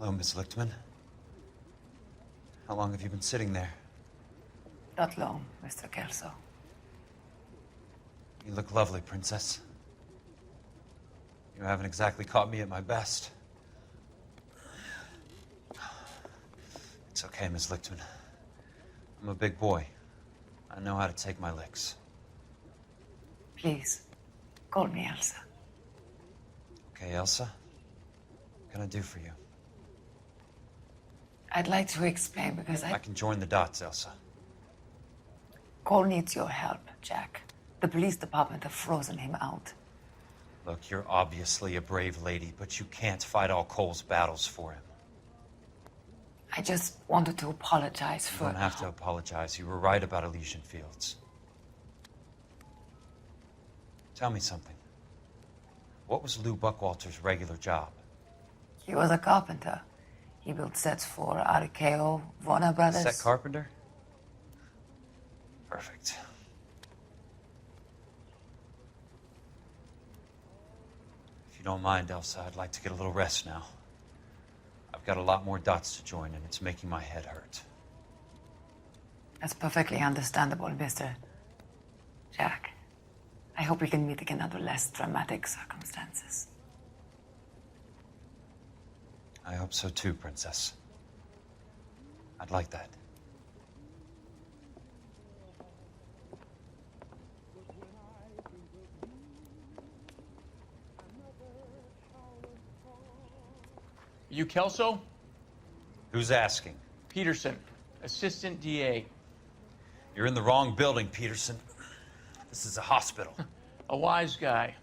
Hello, Miss Lichtman. How long have you been sitting there? Not long, Mr. Kelso. You look lovely, Princess. You haven't exactly caught me at my best. It's okay, Miss Lichtman. I'm a big boy. I know how to take my licks. Please, call me Elsa. Okay, Elsa? What can I do for you? I'd like to explain because I can join the dots, Elsa. Cole needs your help, Jack. The police department have frozen him out. Look, you're obviously a brave lady, but you can't fight all Cole's battles for him. I just wanted to apologize for... You don't have to apologize. You were right about Elysian Fields. Tell me something. What was Lou Buckwalter's regular job? He was a carpenter. He built sets for RKO, Warner Brothers. Set carpenter? Perfect. If you don't mind, Elsa, I'd like to get a little rest now. I've got a lot more dots to join, and it's making my head hurt. That's perfectly understandable, Mr. Jack. I hope we can meet again under less dramatic circumstances. I hope so too, Princess. I'd like that. You Kelso? Who's asking? Peterson, Assistant DA. You're in the wrong building, Peterson. This is a hospital. A wise guy.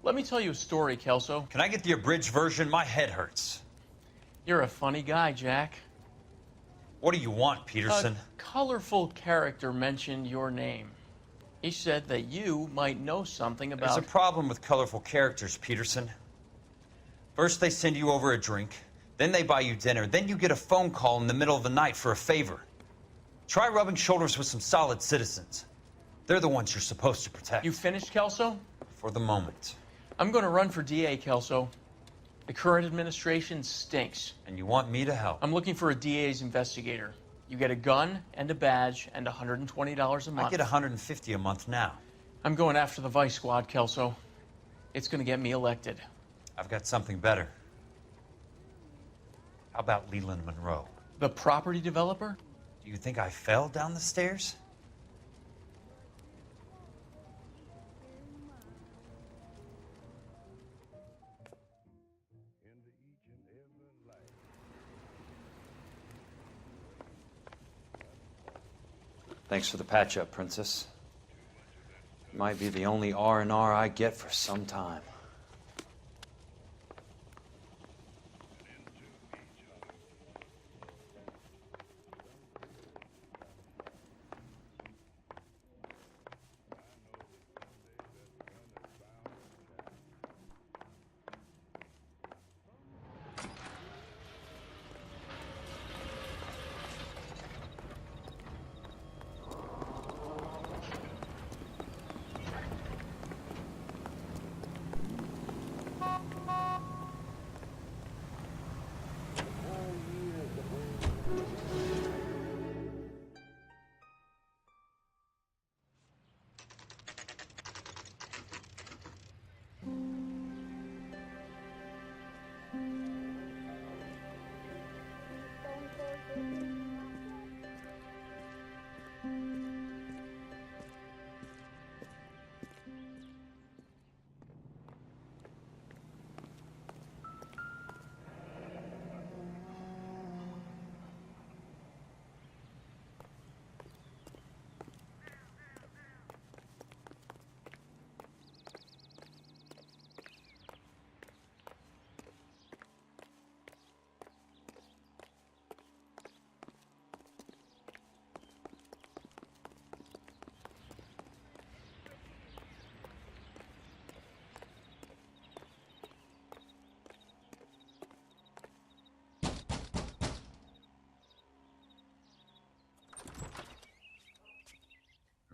Let me tell you a story, Kelso. Can I get the abridged version? My head hurts. You're a funny guy, Jack. What do you want, Peterson? A colorful character mentioned your name. He said that you might know something about... There's a problem with colorful characters, Peterson. First, they send you over a drink. Then they buy you dinner. Then you get a phone call in the middle of the night for a favor. Try rubbing shoulders with some solid citizens. They're the ones you're supposed to protect. You finished, Kelso? For the moment. I'm going to run for DA, Kelso. The current administration stinks. And you want me to help? I'm looking for a DA's investigator. You get a gun and a badge and $120 a month. I get $150 a month now. I'm going after the Vice Squad, Kelso. It's going to get me elected. I've got something better. How about Leland Monroe? The property developer? Do you think I fell down the stairs? Thanks for the patch-up, Princess. Might be the only R&R I get for some time.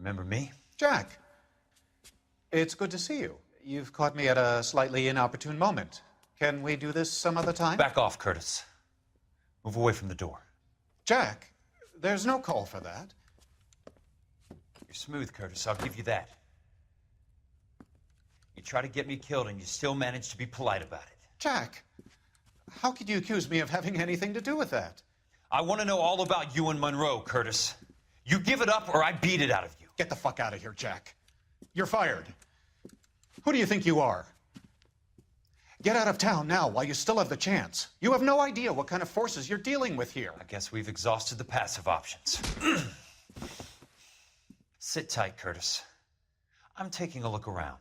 Remember me? Jack, it's good to see you. You've caught me at a slightly inopportune moment. Can we do this some other time? Back off, Curtis. Move away from the door. Jack, there's no call for that. You're smooth, Curtis. I'll give you that. You try to get me killed, and you still manage to be polite about it. Jack, how could you accuse me of having anything to do with that? I want to know all about you and Monroe, Curtis. You give it up, or I beat it out of you. Get the fuck out of here, Jack. You're fired. Who do you think you are? Get out of town now while you still have the chance. You have no idea what kind of forces you're dealing with here. I guess we've exhausted the passive options. Sit tight, Curtis. I'm taking a look around.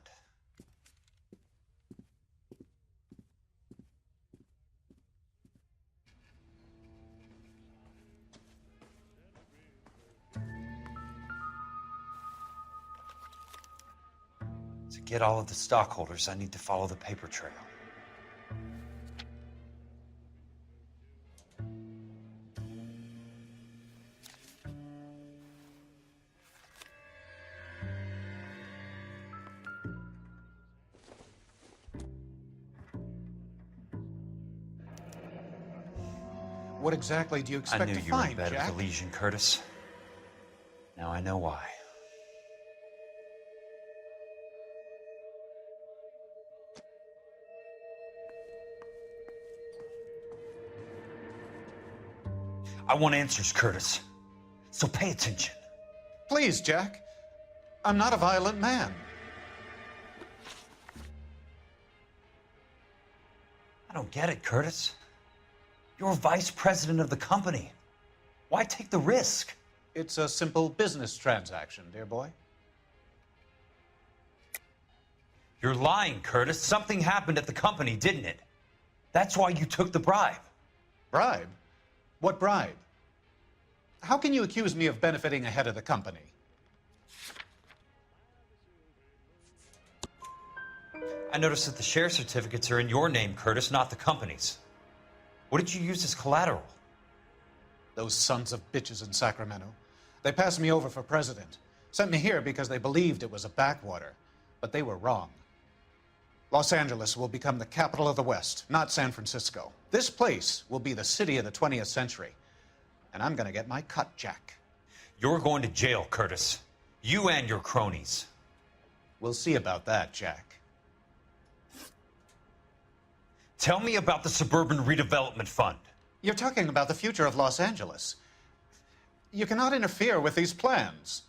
To get all of the stockholders, I need to follow the paper trail. What exactly do you I expect knew to you were in find, bed Jack? with the Legion, Curtis. Now I know why. I want answers, Curtis. So pay attention. Please, Jack. I'm not a violent man. I don't get it, Curtis. You're vice president of the company. Why take the risk? It's a simple business transaction, dear boy. You're lying, Curtis. Something happened at the company, didn't it? That's why you took the bribe. Bribe? What bribe? How can you accuse me of benefiting ahead of the company? I noticed that the share certificates are in your name, Curtis, not the company's. What did you use as collateral? Those sons of bitches in Sacramento. They passed me over for president. Sent me here because they believed it was a backwater. But they were wrong. Los Angeles will become the capital of the West, not San Francisco. This place will be the city of the 20th century. And I'm gonna get my cut, Jack. You're going to jail, Curtis. You and your cronies. We'll see about that, Jack. Tell me about the Suburban Redevelopment Fund. You're talking about the future of Los Angeles. You cannot interfere with these plans.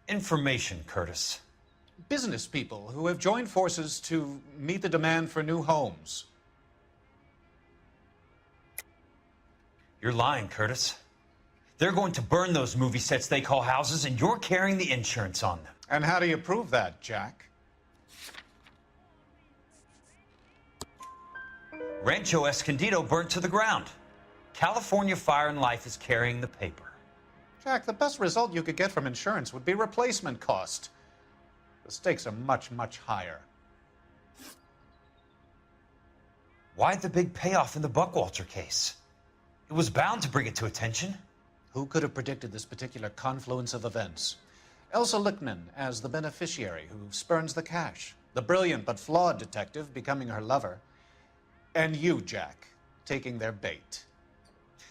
Information, Curtis. Business people who have joined forces to meet the demand for new homes. You're lying, Curtis. They're going to burn those movie sets they call houses, and you're carrying the insurance on them. And how do you prove that, Jack? Rancho Escondido burnt to the ground. California Fire and Life is carrying the paper. Jack, the best result you could get from insurance would be replacement cost. The stakes are much, much higher. Why the big payoff in the Buckwalter case? It was bound to bring it to attention. Who could have predicted this particular confluence of events? Elsa Lichtman as the beneficiary who spurns the cash. The brilliant but flawed detective becoming her lover. And you, Jack, taking their bait.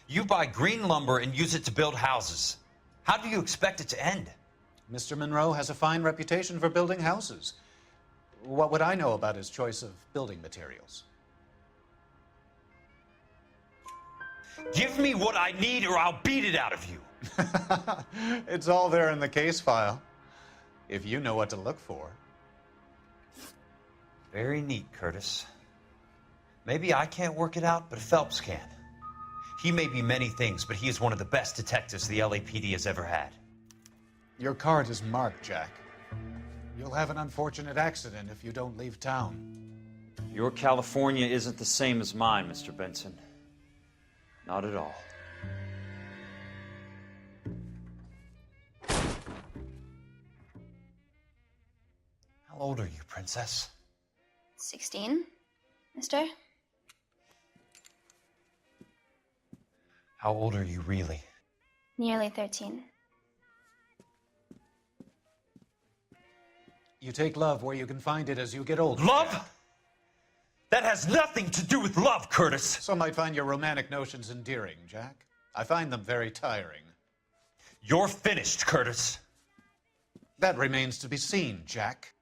You buy green lumber and use it to build houses. How do you expect it to end? Mr. Monroe has a fine reputation for building houses. What would I know about his choice of building materials? Give me what I need or I'll beat it out of you. It's all there in the case file, if you know what to look for. Very neat, Curtis. Maybe I can't work it out, but Phelps can. He may be many things, but he is one of the best detectives the LAPD has ever had. Your card is marked, Jack. You'll have an unfortunate accident if you don't leave town. Your California isn't the same as mine, Mr. Benson. Not at all. How old are you, Princess? 16, mister? How old are you really? Nearly 13. You take love where you can find it as you get older. Love? That has nothing to do with love, Curtis. Some might find your romantic notions endearing, Jack. I find them very tiring. You're finished, Curtis. That remains to be seen, Jack.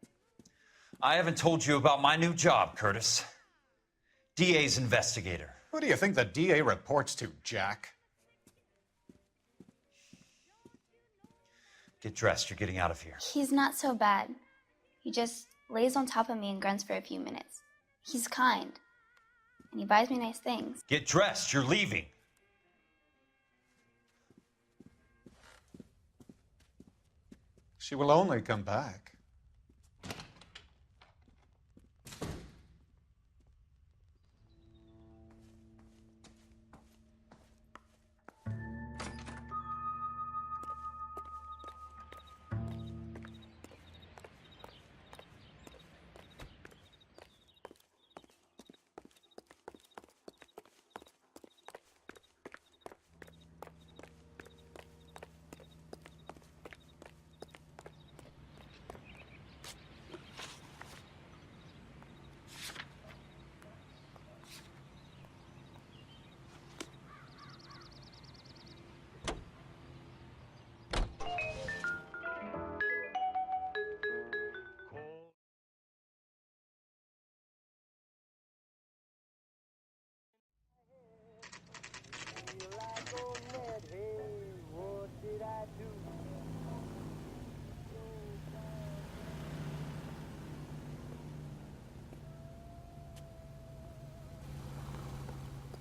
I haven't told you about my new job, Curtis. DA's investigator. Who do you think the DA reports to, Jack? Get dressed, you're getting out of here. He's not so bad. He just lays on top of me and grunts for a few minutes. He's kind. And he buys me nice things. Get dressed, you're leaving. She will only come back.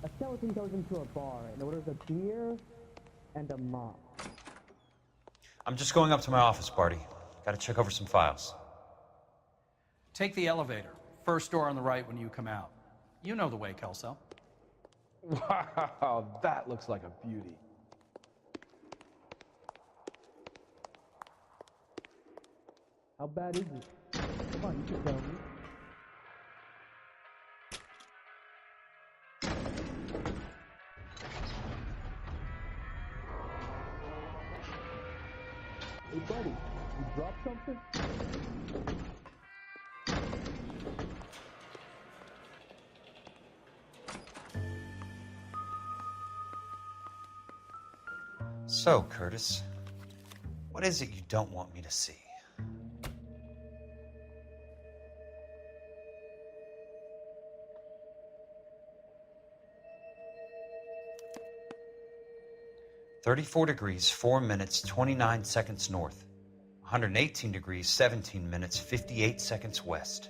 A skeleton goes into a bar and orders a beer and a mop. I'm just going up to my office, Barty. Gotta check over some files. Take the elevator. First door on the right when you come out. You know the way, Kelso. Wow, that looks like a beauty. How bad is it? Come on, you can tell me. Hey, buddy, you dropped something? So, Curtis, what is it you don't want me to see? (34 degrees, 4 minutes, 29 seconds north. 118 degrees, 17 minutes, 58 seconds west.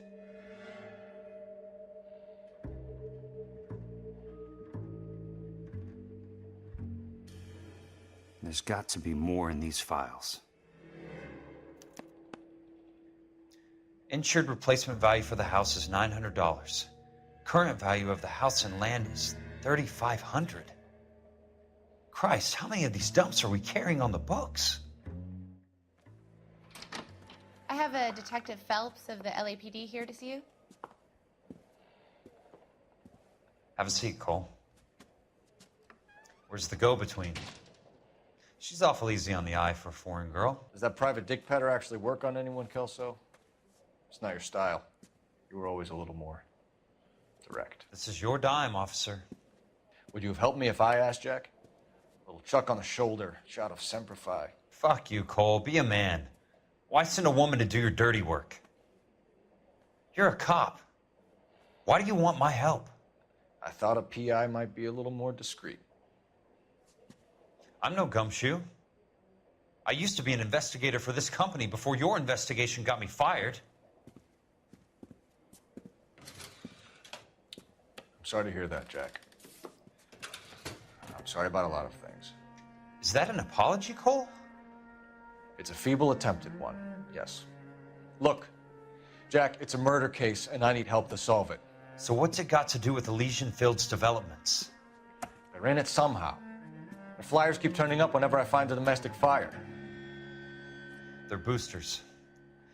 There's got to be more in these files. Insured replacement value for the house is $900. Current value of the house and land is $3,500. Christ, how many of these dumps are we carrying on the books? I have a Detective Phelps of the LAPD here to see you. Have a seat, Cole. Where's the go-between? She's awful easy on the eye for a foreign girl. Does that private dick petter actually work on anyone, Kelso? It's not your style. You were always a little more direct. This is your dime, officer. Would you have helped me if I asked, Jack? A little chuck on the shoulder, shot of Semper Fi. Fuck you, Cole. Be a man. Why send a woman to do your dirty work? You're a cop. Why do you want my help? I thought a PI might be a little more discreet. I'm no gumshoe. I used to be an investigator for this company before your investigation got me fired. I'm sorry to hear that, Jack. I'm sorry about a lot of things. Is that an apology, Cole? It's a feeble attempt at one, yes. Look, Jack, it's a murder case, and I need help to solve it. So what's it got to do with Elysian Fields developments? They're in it somehow. The flyers keep turning up whenever I find a domestic fire. They're boosters.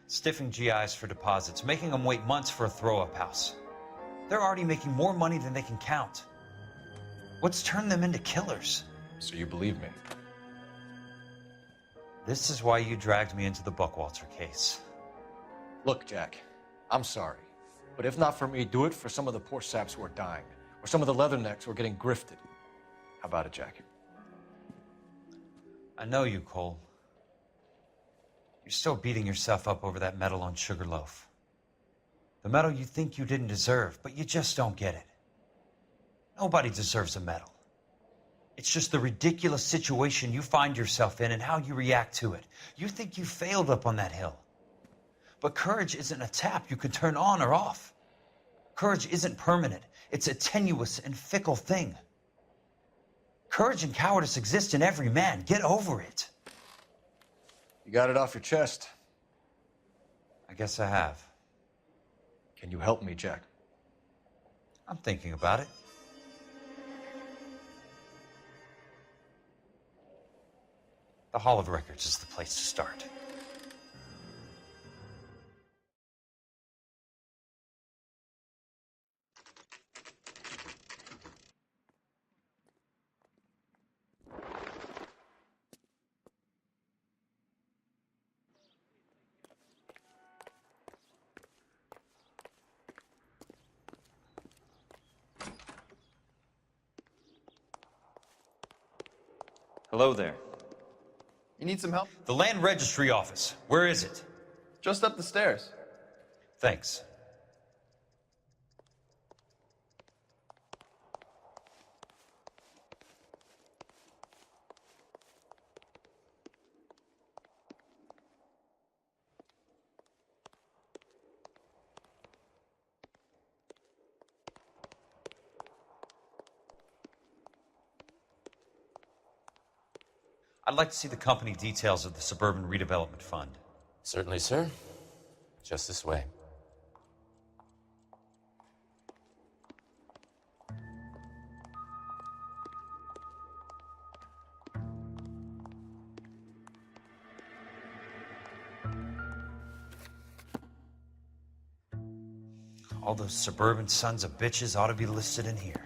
Stiffing GIs for deposits, making them wait months for a throw-up house. They're already making more money than they can count. What's turned them into killers? So you believe me? This is why you dragged me into the Buckwalter case. Look, Jack, I'm sorry. But if not for me, do it for some of the poor saps who are dying, or some of the leathernecks who are getting grifted. How about it, Jack? I know you, Cole. You're still beating yourself up over that medal on Sugarloaf. The medal you think you didn't deserve, but you just don't get it. Nobody deserves a medal. It's just the ridiculous situation you find yourself in and how you react to it. You think you failed up on that hill. But courage isn't a tap you can turn on or off. Courage isn't permanent. It's a tenuous and fickle thing. Courage and cowardice exist in every man. Get over it. You got it off your chest. I guess I have. Can you help me, Jack? I'm thinking about it. The Hall of Records is the place to start. Hello there. You need some help? The Land Registry Office. Where is it? Just up the stairs. Thanks. I'd like to see the company details of the Suburban Redevelopment Fund. Certainly, sir. Just this way. All those suburban sons of bitches ought to be listed in here.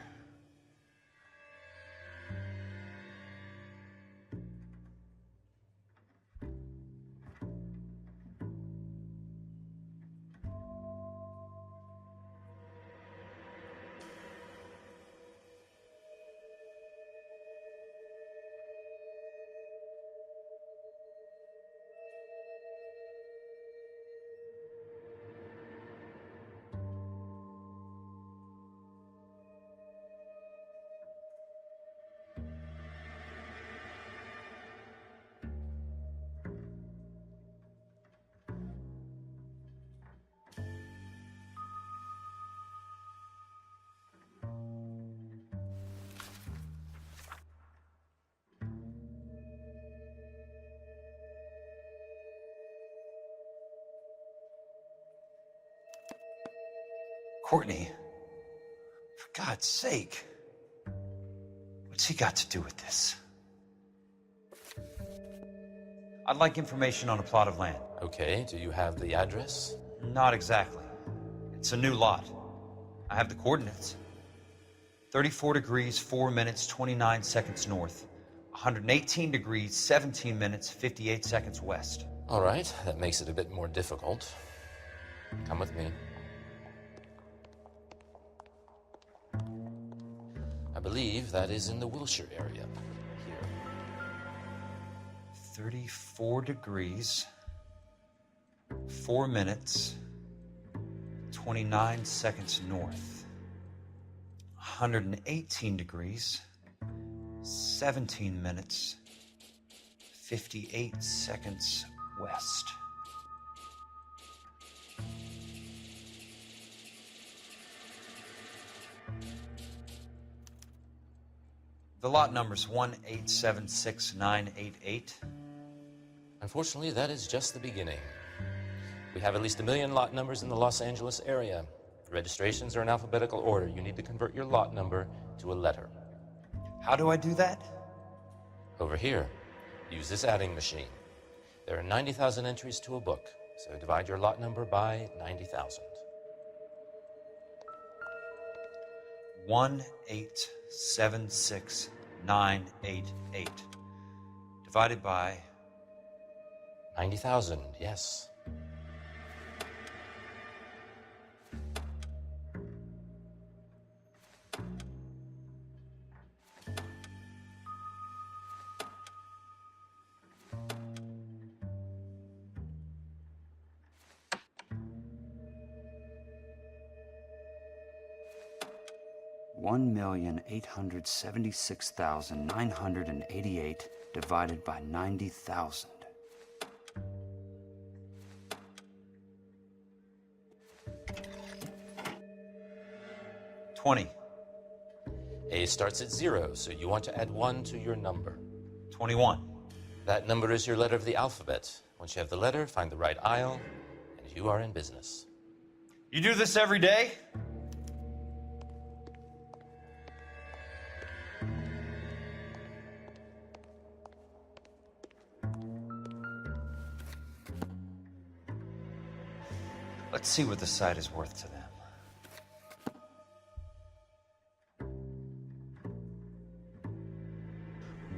Courtney, for God's sake, what's he got to do with this? I'd like information on a plot of land. Okay, do you have the address? Not exactly. It's a new lot. I have the coordinates. 34 degrees, 4 minutes, 29 seconds north. 118 degrees, 17 minutes, 58 seconds west. All right, that makes it a bit more difficult. Come with me. I believe that is in the Wilshire area. Here. 34 degrees, 4 minutes, 29 seconds north. 118 degrees, 17 minutes, 58 seconds west. The lot number's 1876988. Unfortunately, that is just the beginning. We have at least 1 million lot numbers in the Los Angeles area. The registrations are in alphabetical order. You need to convert your lot number to a letter. How do I do that? Over here, use this adding machine. There are 90,000 entries to a book, so divide your lot number by 90,000. 1876988 divided by 90,000, yes. 1,876,988 divided by 90,000. $20. A starts at 0, so you want to add 1 to your number. 21. That number is your letter of the alphabet. Once you have the letter, find the right aisle, and you are in business. You do this every day? Let's see what the site is worth to them.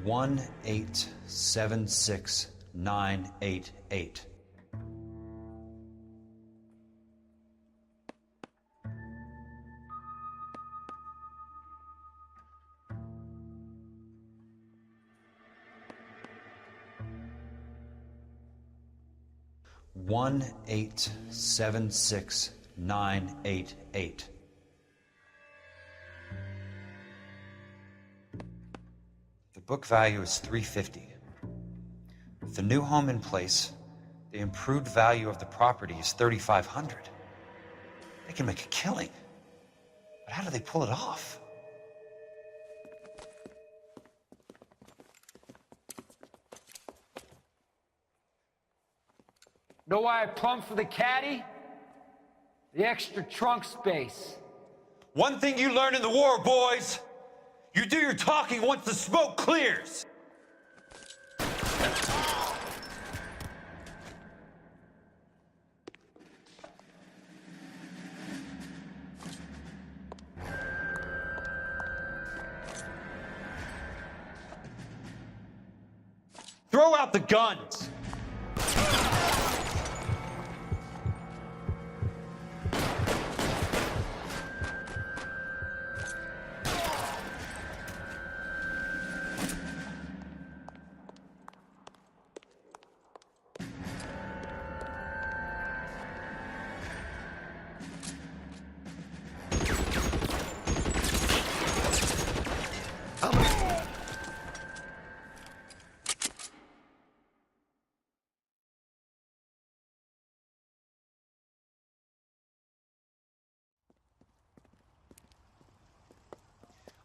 $1,876,988. $1,876,988. The book value is $350. With the new home in place, the improved value of the property is $3,500. They can make a killing. But how do they pull it off? Know why I plumbed for the caddy? The extra trunk space. One thing you learn in the war, boys. You do your talking once the smoke clears. Throw out the guns.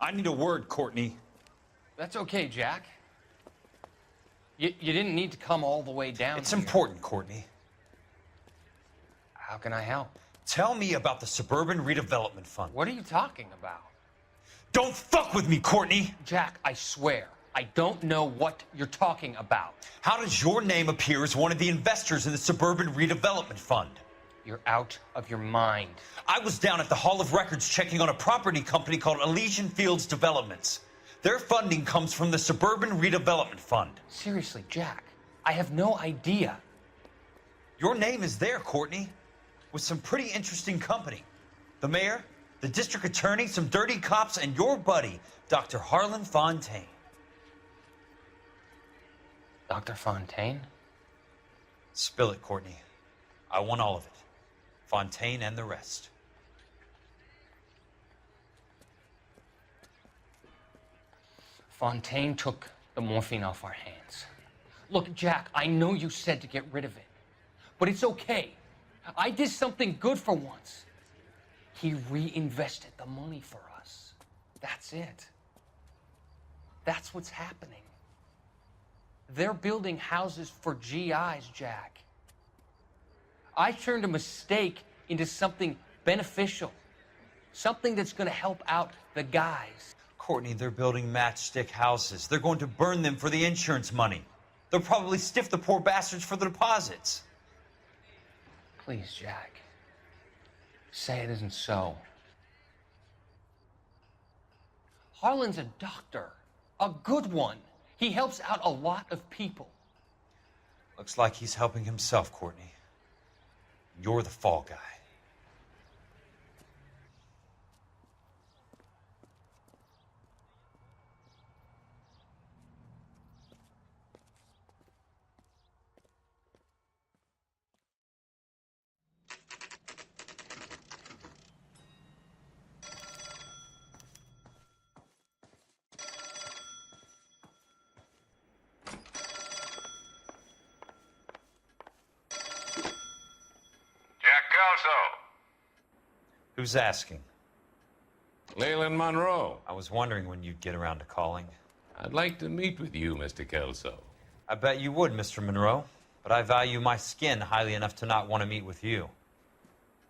I need a word, Courtney. That's okay, Jack. You didn't need to come all the way down It's here. important, Courtney. How can I help? Tell me about the Suburban Redevelopment Fund. What are you talking about? Don't fuck with me, Courtney! Jack, I swear, I don't know what you're talking about. How does your name appear as one of the investors in the Suburban Redevelopment Fund? You're out of your mind. I was down at the Hall of Records checking on a property company called Elysian Fields Developments. Their funding comes from the Suburban Redevelopment Fund. Seriously, Jack, I have no idea. Your name is there, Courtney, with some pretty interesting company. The mayor, the district attorney, some dirty cops, and your buddy, Dr. Harlan Fontaine. Dr. Fontaine? Spill it, Courtney. I want all of it. Fontaine and the rest. Fontaine took the morphine off our hands. Look, Jack, I know you said to get rid of it, but it's okay. I did something good for once. He reinvested the money for us. That's it. That's what's happening. They're building houses for GIs, Jack. I turned a mistake into something beneficial, something that's going to help out the guys. Courtney, they're building matchstick houses. They're going to burn them for the insurance money. They'll probably stiff the poor bastards for the deposits. Please, Jack, say it isn't so. Harlan's a doctor, a good one. He helps out a lot of people. Looks like he's helping himself, Courtney. You're the fall guy. Who's asking? Leland Monroe. I was wondering when you'd get around to calling. I'd like to meet with you, Mr. Kelso. I bet you would, Mr. Monroe. But I value my skin highly enough to not want to meet with you.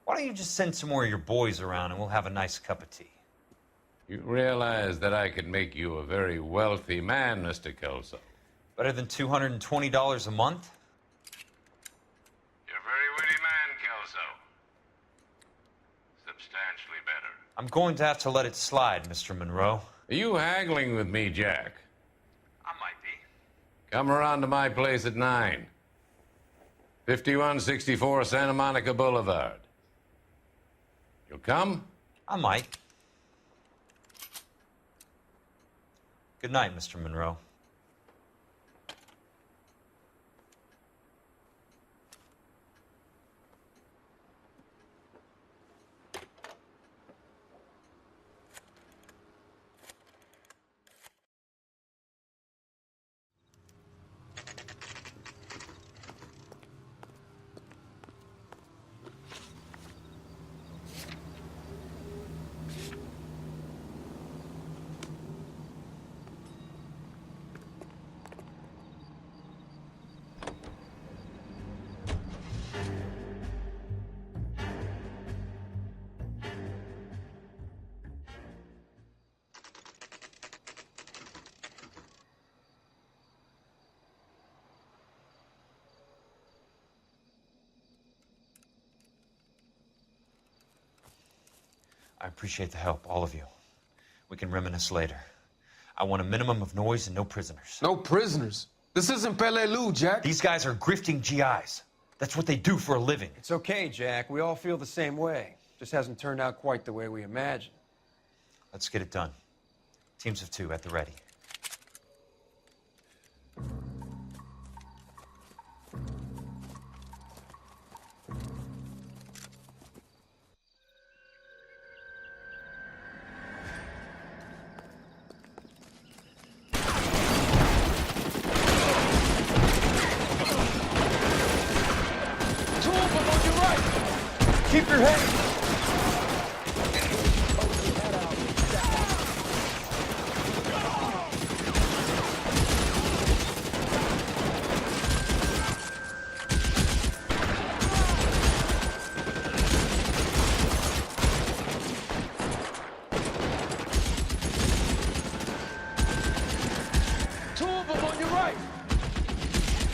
Why don't you just send some more of your boys around and we'll have a nice cup of tea? You realize that I could make you a very wealthy man, Mr. Kelso. Better than $220 a month? You're a very witty man, Kelso. Substantially better. I'm going to have to let it slide, Mr. Monroe. Are you haggling with me, Jack? I might be. Come around to my place at 9. 5164 Santa Monica Boulevard. You'll come? I might. Good night, Mr. Monroe. I appreciate the help, all of you. We can reminisce later. I want a minimum of noise and no prisoners. No prisoners? This isn't Peleliu, Jack. These guys are grifting GIs. That's what they do for a living. It's okay, Jack. We all feel the same way. Just hasn't turned out quite the way we imagined. Let's get it done. Teams of 2 at the ready. Keep your head. Two of them on your right.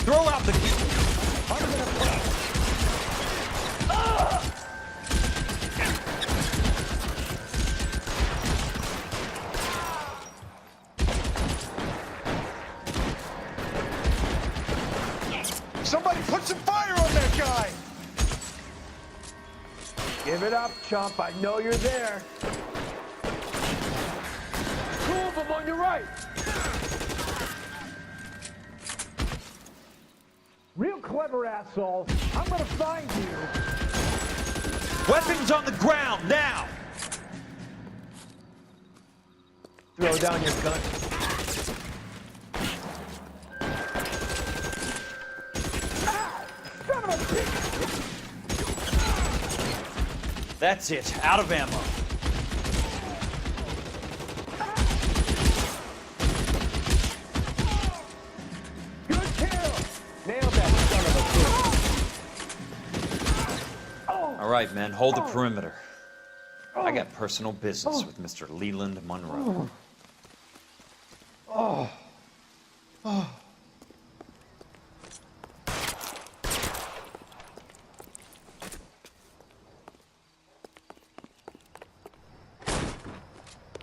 Throw out the... Somebody put some fire on that guy! Give it up, chump. I know you're there. Two of them on your right! Real clever assholes. I'm gonna find you. Weapons on the ground, now! Throw down your gun. That's it. Out of ammo. Good kill. Nailed that son of a bitch. All right, men. Hold the perimeter. I got personal business with Mr. Leland Monroe.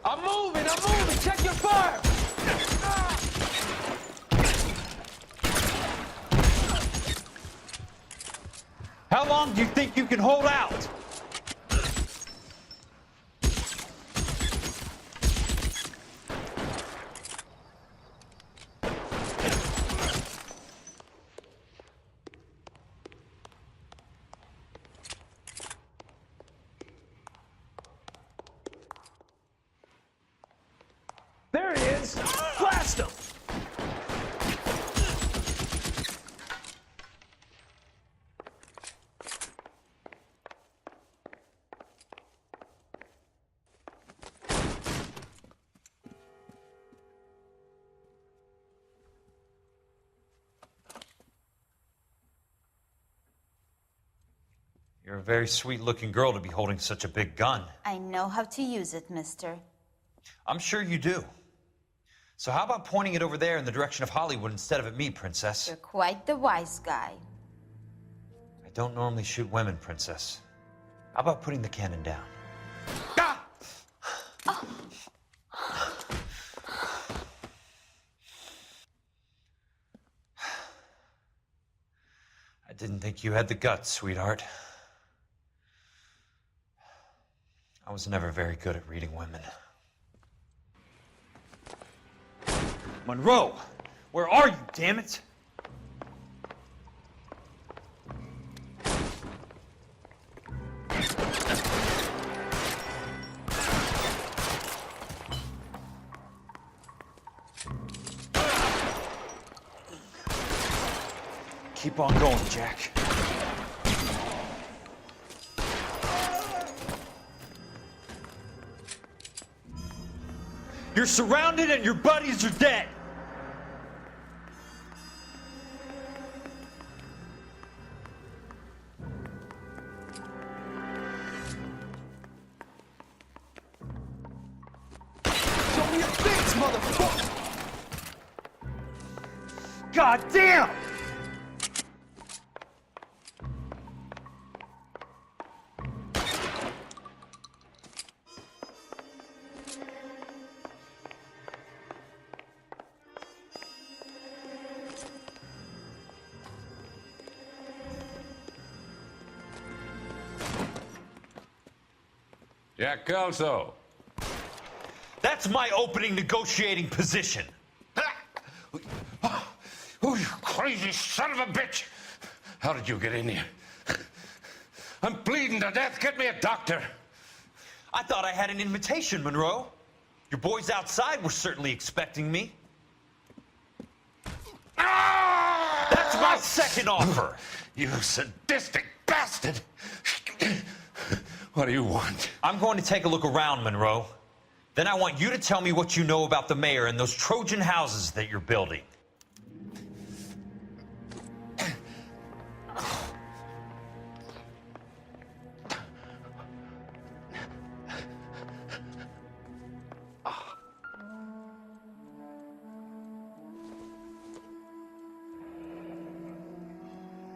I'm moving! Check your fire! How long do you think you can hold out? There he is. Blast him. You're a very sweet-looking girl to be holding such a big gun. I know how to use it, mister. I'm sure you do. So how about pointing it over there in the direction of Hollywood instead of at me, Princess? You're quite the wise guy. I don't normally shoot women, Princess. How about putting the cannon down? Ah! Oh. I didn't think you had the guts, sweetheart. I was never very good at reading women. Monroe! Where are you, damn it? Keep on going, Jack. You're surrounded and your buddies are dead. Show me your face, motherfucker! God damn! Jack Kelso. That's my opening negotiating position. Oh, you crazy son of a bitch! How did you get in here? I'm bleeding to death. Get me a doctor. I thought I had an invitation, Monroe. Your boys outside were certainly expecting me. That's my second offer. You sadistic bastard! What do you want? I'm going to take a look around, Monroe. Then I want you to tell me what you know about the mayor and those Trojan houses that you're building.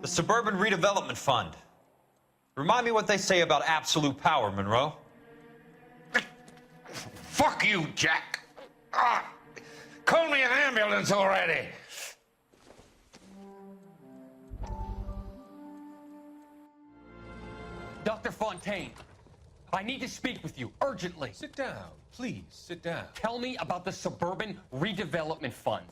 The Suburban Redevelopment Fund. Remind me what they say about absolute power, Monroe. Fuck you, Jack. Call me an ambulance already. Dr. Fontaine, I need to speak with you urgently. Sit down, please, sit down. Tell me about the Suburban Redevelopment Fund.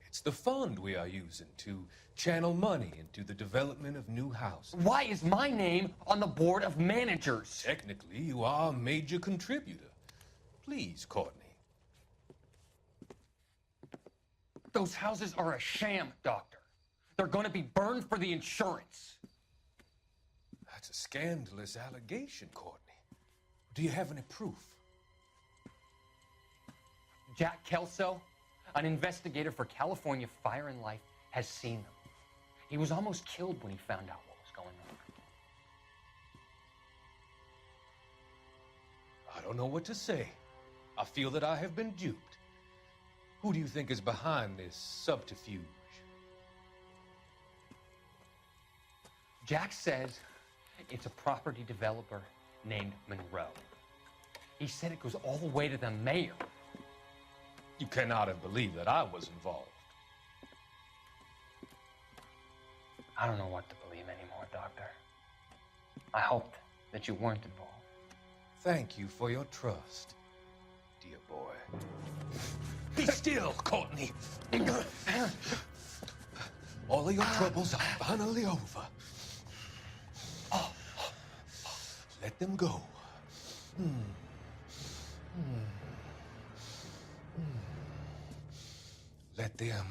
It's the fund we are using to channel money into the development of new houses. Why is my name on the board of managers? Technically, you are a major contributor. Please, Courtney. Those houses are a sham, Doctor. They're going to be burned for the insurance. That's a scandalous allegation, Courtney. Do you have any proof? Jack Kelso, an investigator for California Fire and Life, has seen them. He was almost killed when he found out what was going on. I don't know what to say. I feel that I have been duped. Who do you think is behind this subterfuge? Jack says it's a property developer named Monroe. He said it goes all the way to the mayor. You cannot have believed that I was involved. I don't know what to believe anymore, Doctor. I hoped that you weren't involved. Thank you for your trust, dear boy. Be still, Courtney. All of your troubles are finally over. Let them go. Let them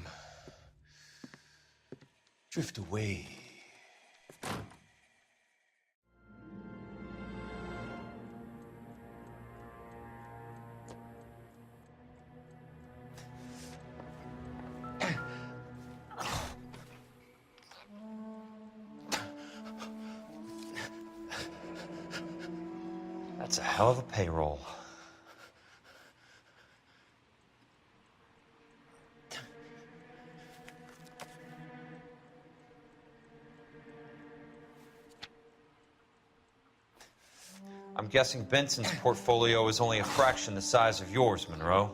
drift away. That's a hell of a payroll. I'm guessing Benson's portfolio is only a fraction the size of yours, Monroe.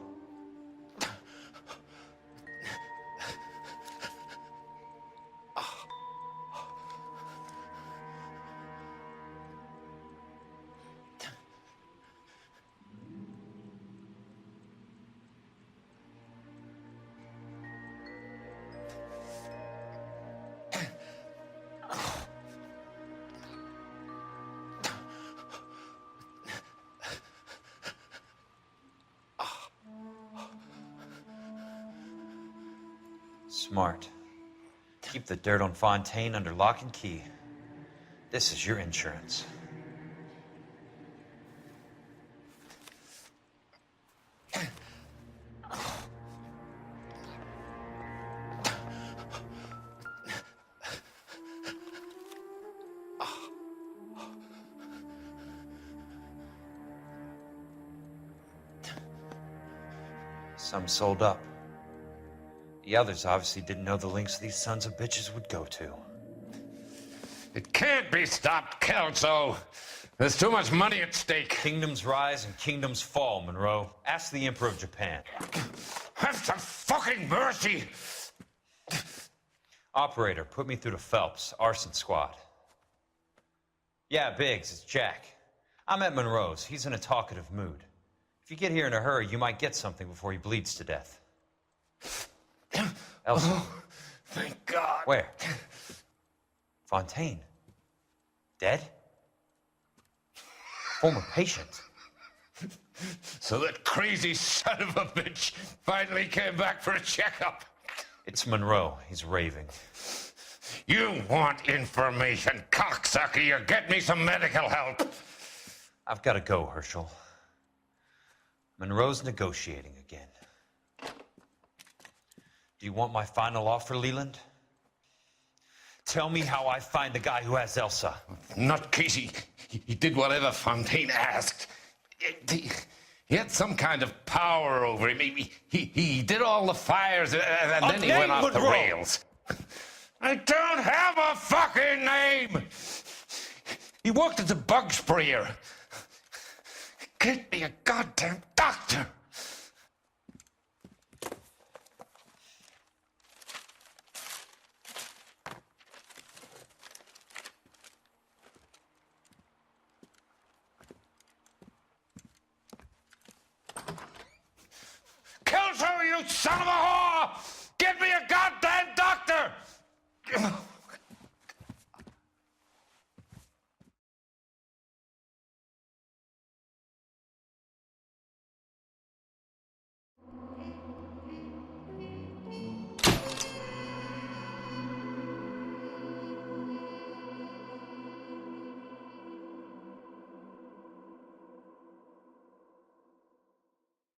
Smart. Keep the dirt on Fontaine under lock and key. This is your insurance. Some sold up. The others obviously didn't know the lengths these sons of bitches would go to. It can't be stopped, Kelso. There's too much money at stake. Kingdoms rise and kingdoms fall, Monroe. Ask the Emperor of Japan. Have some fucking mercy! Operator, put me through to Phelps, arson squad. Yeah, Biggs, it's Jack. I'm at Monroe's. He's in a talkative mood. If you get here in a hurry, you might get something before he bleeds to death. Elsa. Oh, thank God. Where? Fontaine. Dead? Former patient. So that crazy son of a bitch finally came back for a checkup. It's Monroe. He's raving. You want information, cocksucker. You get me some medical help. I've got to go, Herschel. Monroe's negotiating again. Do you want my final offer, Leland? Tell me how I find the guy who has Elsa. Nutcase, he did whatever Fontaine asked. He had some kind of power over him. He did all the fires, and then he went off the rails. I don't have a fucking name! He worked as a bug sprayer. Get me a goddamn doctor! Kelso, you son of a whore!